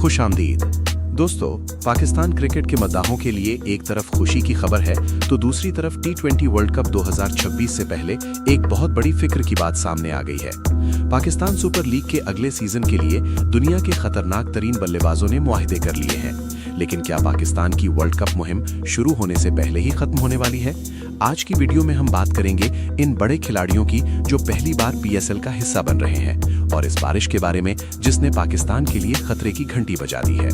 खुशामदीद दोस्तों, पाकिस्तान क्रिकेट के मद्दाहों के लिए एक तरफ खुशी की खबर है तो दूसरी तरफ T20 वर्ल्ड कप 2026 से पहले एक बहुत बड़ी फिक्र की बात सामने आ गई है। पाकिस्तान सुपर लीग के अगले सीजन के लिए दुनिया के खतरनाक तरीन बल्लेबाजों ने मुआहदे कर लिए हैं, लेकिन क्या पाकिस्तान की वर्ल्ड कप मुहिम शुरू होने से पहले ही खत्म होने वाली है? आज की वीडियो में हम बात करेंगे इन बड़े खिलाड़ियों की जो पहली बार PSL का हिस्सा बन रहे हैं और इस बारिश के बारे में जिसने पाकिस्तान के लिए खतरे की घंटी बजा दी है।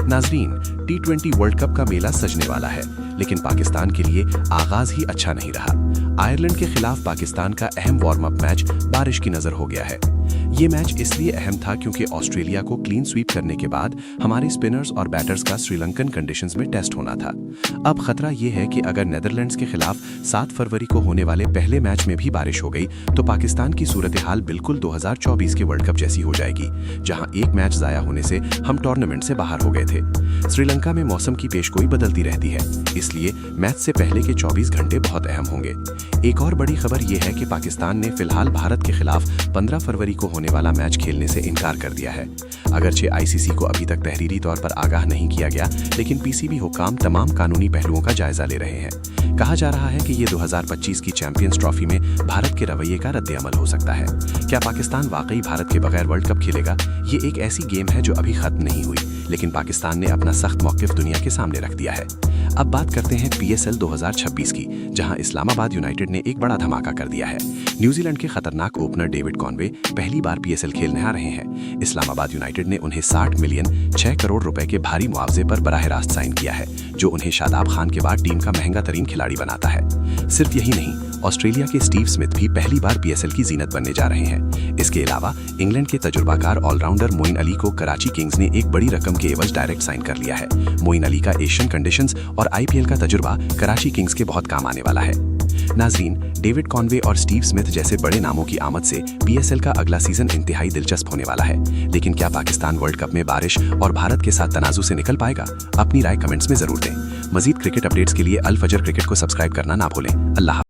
नाजरीन, T20 वर्ल्ड कप का मेला सजने वाला है, लेकिन पाकिस्तान के लिए आगाज ही अच्छा नहीं रहा। आयरलैंड के खिलाफ पाकिस्तान का अहम वार्म अप मैच बारिश की नजर हो गया है। ये मैच इसलिए अहम था क्योंकि ऑस्ट्रेलिया को क्लीन स्वीप करने के बाद हमारे स्पिनर्स और बैटर्स का श्रीलंकन कंडीशंस में टेस्ट होना था। अब खतरा ये है कि अगर नेदरलैंड्स के खिलाफ 7 फरवरी को होने वाले पहले मैच में भी बारिश हो गई तो पाकिस्तान की सूरत हाल बिल्कुल 2024 के वर्ल्ड कप जैसी हो जाएगी, जहां एक मैच जाया होने से हम टूर्नामेंट से बाहर हो गए थे। श्रीलंका में मौसम की पेशगोई बदलती रहती है, इसलिए मैच से पहले के 24 घंटे बहुत अहम होंगे। एक और बड़ी खबर यह है कि पाकिस्तान ने फिलहाल भारत के खिलाफ 15 फरवरी को होने वाला मैच खेलने से इनकार कर दिया है। अगरचे ICC को अभी तक तहरीरी तौर पर आगाह नहीं किया गया, लेकिन PCB हुकाम तमाम कानूनी पहलुओं का जायजा ले रहे हैं। कहा जा रहा है कि ये 2025 की चैंपियंस ट्रॉफी में भारत के रवैये का रद्द-ए-अमल हो सकता है। क्या पाकिस्तान वाकई भारत के बगैर वर्ल्ड कप खेलेगा? ये एक ऐसी गेम है जो अभी खत्म नहीं हुई, लेकिन पाकिस्तान ने अपना सख्त मौकिफ दुनिया के सामने रख दिया है। अब बात करते हैं PSL 2026 की, जहां इस्लामाबाद यूनाइटेड ने एक बड़ा धमाका कर दिया है। न्यूजीलैंड के खतरनाक ओपनर डेविड कॉनवे पहली बार PSL खेलने आ रहे हैं। इस्लामाबाद यूनाइटेड ने उन्हें 60 मिलियन 6 करोड़ रुपए के भारी मुआवजे पर बराह रास्त साइन किया है, जो उन्हें शादाब खान के बाद टीम का महंगा तरीन खिलाड़ी बनाता है। सिर्फ यही नहीं, ऑस्ट्रेलिया के स्टीव स्मिथ भी पहली बार PSL की जीनत बनने जा रहे हैं। इसके अलावा इंग्लैंड के तजुर्बाकार ऑलराउंडर मोइन अली को कराची किंग्स ने एक बड़ी रकम के एवज डायरेक्ट साइन कर लिया है। मोइन अली का एशियन कंडीशंस और IPL का तजुर्बा कराची किंग्स के बहुत काम आने वाला है। नाजरीन, डेविड कॉनवे और स्टीव स्मिथ जैसे बड़े नामों की आमद से PSL का अगला सीजन इंतहाई दिलचस्प होने वाला है, लेकिन क्या पाकिस्तान वर्ल्ड कप में बारिश और भारत के साथ तनाजु से निकल पाएगा? अपनी राय कमेंट्स में जरूर दें। मजीद क्रिकेट अपडेट्स के लिए अल फजर क्रिकेट को सब्सक्राइब करना ना भूलें। अल्लाह।